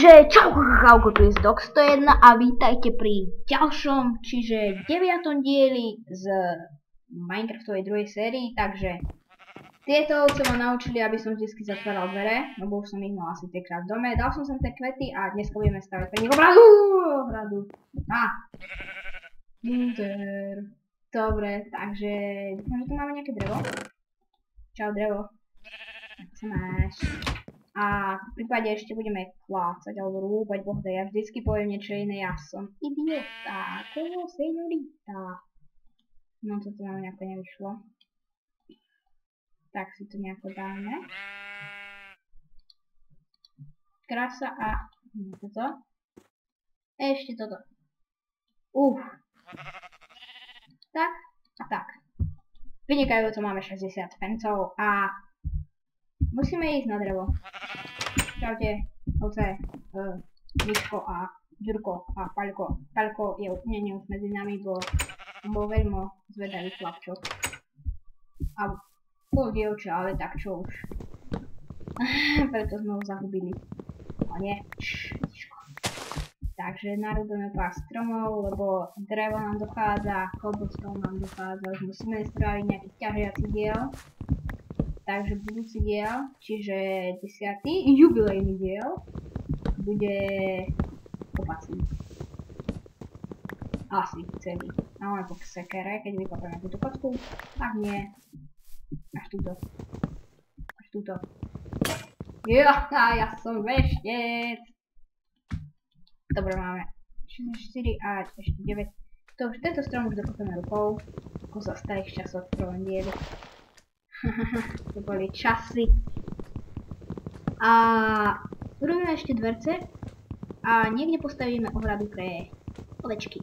Takže čauko, tu je Dox 101 a vítajte pri ďalšom, čiže 9. dieli z Minecraftovej druhej sérii. Takže tieto ovce ma naučili, aby som vždy zatváral dvere, lebo už som ich mal asi 3-krát v dome. Dal som sem tie kvety a dneska budeme stavať pre nich ohradu. Dobre, takže dúfam, že tu máme nejaké drevo. Čau drevo. Ako sa máš? A v prípade ešte budeme klácať alebo rúbať, bohde, ja vždycky poviem niečo iné, ja som idiota, koho seňorita. No toto nám nejako nevyšlo. Tak si to nejako dáme. Krása a toto. Ešte toto. Tak a tak. Vynikajúco, máme 60 pencov a musíme ísť na drevo. Čaute, ovce, Miško a Ďurko a Paľko. Paľko je nie už medzi nami, bol veľmi zvedavý chlapčok. A bol dievča, ale tak čo už. Preto sme ho zahubili. A nie, Miško. Takže narúbeme pár stromov, lebo drevo nám dochádza, cobblestone nám dochádza, už musíme spraviť nejaký ťažiaci diel. Takže budúci diel, čiže 10. jubilejný diel, bude kopací. Asi celý. A máme po sekere, keď vykopeme túto kocku, tak nie. Až túto. Až túto. Ja som veštec. Dobre, máme 4 a ešte 9. Tento strom už dokopeme rukou, ako za starých časov v prvom dieli. To boli časy. A urobíme ešte dverce a niekde postavíme ohradu pre ovečky.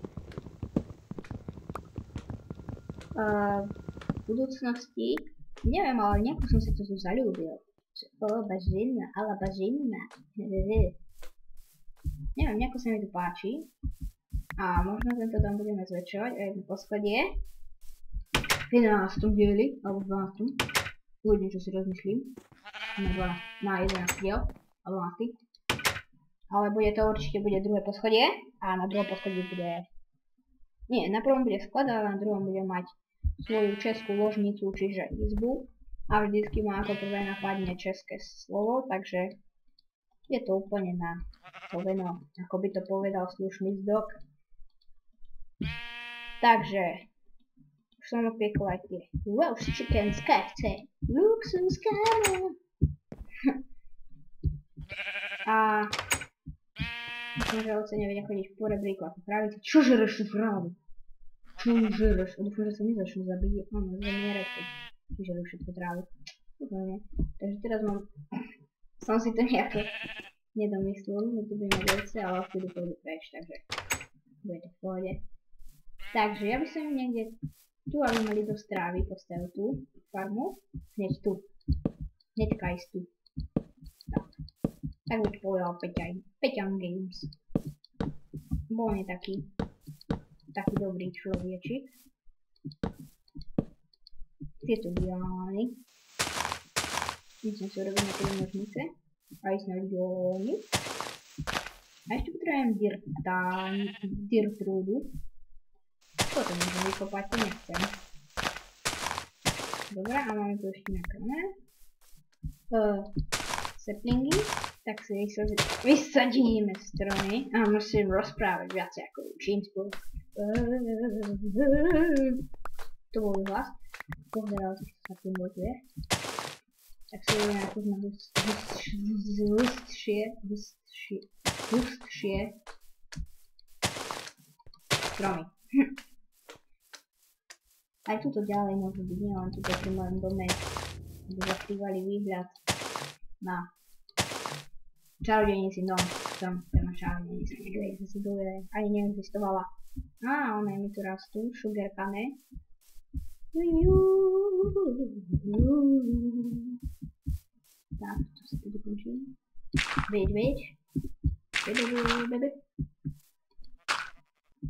V budúcnosti, neviem, ale nejako som si to tu zaľúbil. Bažina, ale bažina. Neviem, nejako sa mi to páči. A možno tento dom budeme zväčšovať o jedno poschodie. V 11. dieli, alebo v 12. Uvidím, čo si rozmyslím. Na 11. diel, alebo 12. Ale bude to určite druhé poschodie. A na druhom poschodí bude... Nie, na prvom bude sklad, ale na druhom bude mať svoju českú ložnicu, čiže izbu. A vždycky ma ako prvé napadne české slovo, takže je to úplne na hoveno, ako by to povedal slušný zdok. Takže som opiekol aj tie roast chicken z KFC. Luxuskárne. A myslím, že ovce nevedia chodiť po rebríku ako pravice. Čo žereš tu právu? Čo žereš? Dúfam, že sa nezačnú zabíjať. Áno, zamierať, keď žerú všetko trávu. Úplne. Takže teraz som si to nejako nedomyslel, že tu budeme ovce, ale v chvíľu pôjdu preč, takže bude to v pohode. Takže ja by som im niekde tu, aby mali dosť trávy, postavil tú farmu. Hneď tu. Hneďka ísť tu. Tak už povedal Peťan Games. Bol on je taký dobrý človečik. Tieto diány. Musím si urobiť nejaké nožnice. A ísť na dióny. A ešte potrebujem dirt rúdu. Toto môžem vykopať, to nechcem. Dobre, a máme tu ešte nakrné saplingy, tak si vysadíme stromy a musím rozprávať viacej ako učím spolu. To bol hlas, pozeral týchto saplingov tu je. Tak si budeme ako hustšie stromy. Aj tuto ďalej môžu byť, nielen tuto pri mojom dome, aby zakrývali výhľad na čarodejnici, no, tam téma čarodejnici, niekde sa si dole, ani neexistovala. Á, one mi tu rastú, sugar cane. Tak, to si tu dokončím. Veď.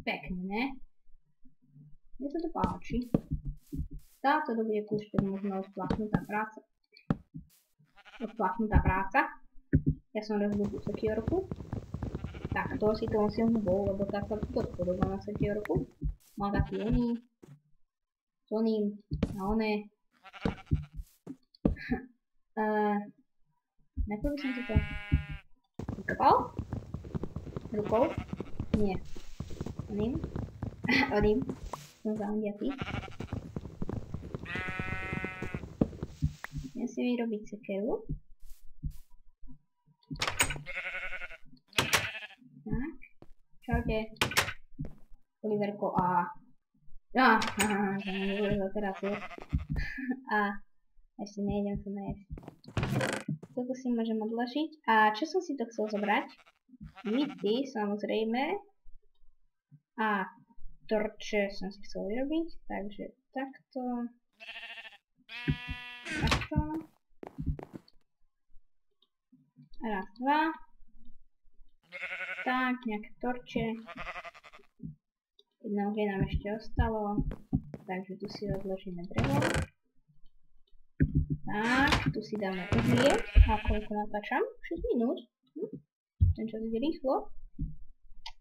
Pekne, ne? Mne sa to páči. Táto to bude kúšť možno odplaknutá práca. Ja som rozbil tú sekiorku. Tak, to si to musím hubou, lebo tak sa to podobá na setiorku. Má taký oný. S oným a oné. Najprv by som si to vykopal. Rukou. Nie. Oným. Oným. Som zaundiatý. Idem si vyrobiť sekeru. Tak. Čaute. Oliverko a... teraz je. A ešte nejdem sa najesť. Toto si môžem odložiť. A čo som si to chcel zobrať? Mity, samozrejme. A torče som si chcel vyrobiť. Takže takto. Takto. Raz, dva. Tak, nejaké torče. Jedno ohlie nám ešte ostalo. Takže tu si odložíme drevo. Tak, tu si dáme uhlie. A koľko natáčam? 6 minút. Ten čas ide rýchlo.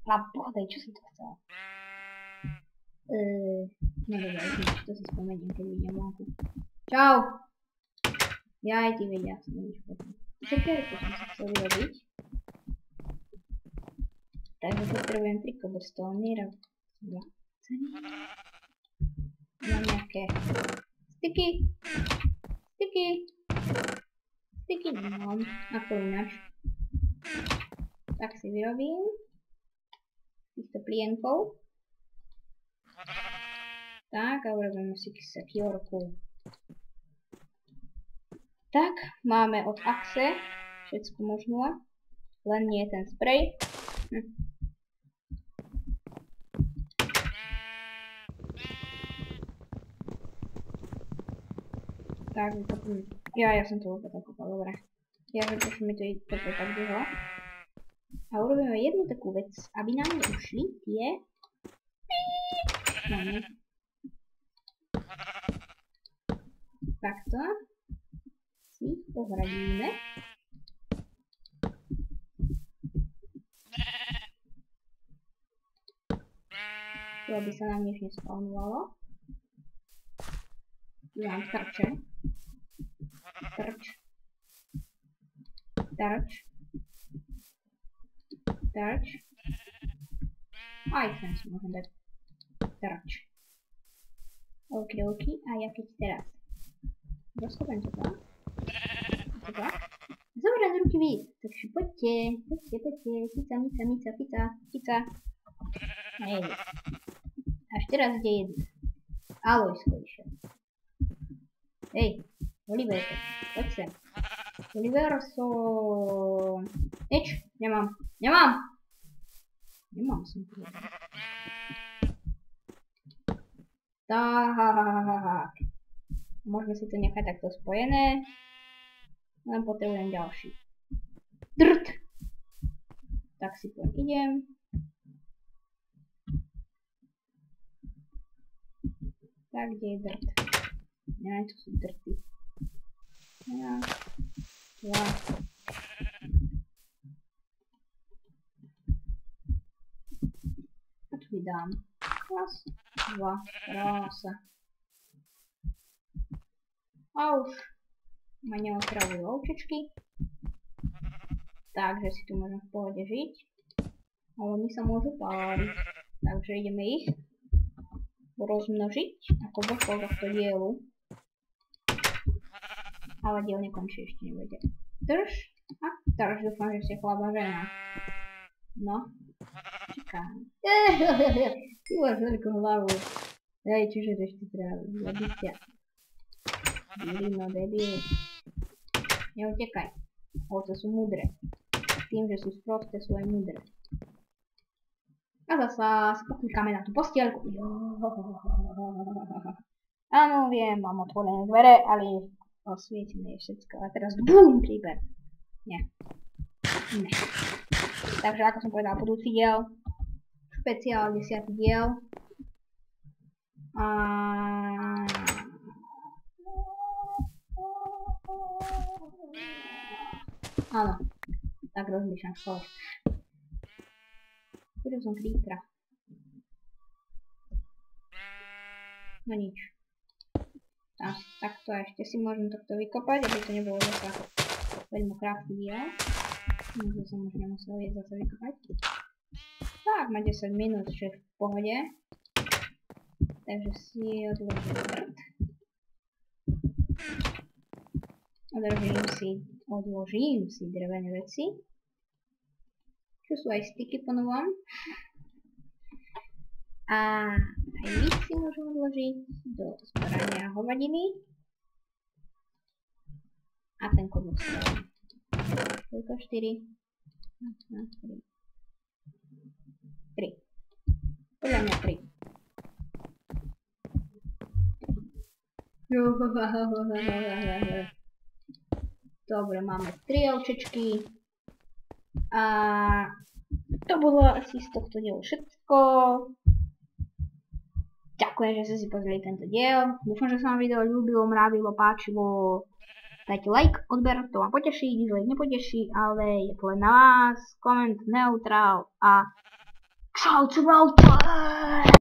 A bodaj, čo som to chcela? No dobré, to si spomeniem, keď vidím vonku. Čau! Ja aj ty vedia, som nič potom. Sekerku som si chcel vyrobiť. Takže potrebujem 3 cobblestone, raz, 2, 3. Mám nejaké sticky. Sticky nemám, ako ináč. Tak si vyrobím. Týchto plienkov. Tak a urobíme si sekiorku. Tak, máme od Axe všetko možno. Len nie ten sprej. Tak, vykopím. Ja som to úplne kopal, dobre. Ja že mi to ide tak dlho. A urobíme jednu takú vec, aby nám neušli tie... Takto. Si pohradíme. Tu, aby sa nám nič nespawnovalo. Tu dám trče. Trč. Aj sem si môžem dať trč. Okidoki. A ja keď teraz rozkopem to tak. Zobrať z ruky víc. Takže poďte. Fica. Hej. Až teraz ide jedna. Alojsko išiel. Hej, Oliver, poď sem. Oliverson. Nič, nemám. Nemám som povedal. Tak. Môžeme si to nechať takto spojené. Len potrebujem ďalší. Drt. Tak si to idem. Tak, kde je drt? Neviem, čo sú drty. Raz, dva. A tu vydám. Raz, dva, krása. A už ma neotravujú ovčičky. Takže si tu môžem v pohode žiť. A oni sa môžu páriť. Takže ideme ich rozmnožiť ako vrchol tohto dielu. Ale diel nekončí, ešte nebude. Drž. A teraz dúfam, že ste chlaba žena. No. Čakám. Ty máš veľkú hlavu. Hej, čiže ešte trávu. Zabíťa. Birino, debil. Neutekaj. Ovce sú múdre. Tým, že sú sprosté, sú aj múdre. A zasa spokýkame na tú postielku. Áno, viem, mám otvorené dvere, ale osvietime je všetko. A teraz BUM! Creeper. Nie. Ne. Takže ako som povedal, budúci diel. Špeciál 10. diel. Áno. Tak rozmýšľam spoločne. Kúril som creepera. No nič. Takto ešte si môžem takto vykopať, aby to nebolo zasa veľmi krátky diel. Možno som už nemusel zase vykopať. Tak, má 10 minút, čo je v pohode. Takže si odložím si drevené veci. Čo sú aj styky po novom. A aj vy si môžem odložiť do zberania hovadiny. A ten klobúk stavím. Koľko? 4? 3. Podľa mňa 3. Dobre, máme 3 ovčečky. A to bolo asi z tohto dielu všetko. Ďakujem, že ste si pozreli tento diel. Dúfam, že sa vám video ľúbilo, mravilo, páčilo. Dajte like, odber, to vám poteší, dislike nepoteší, ale je to len na vás. Koment, neutrál a čau, čau.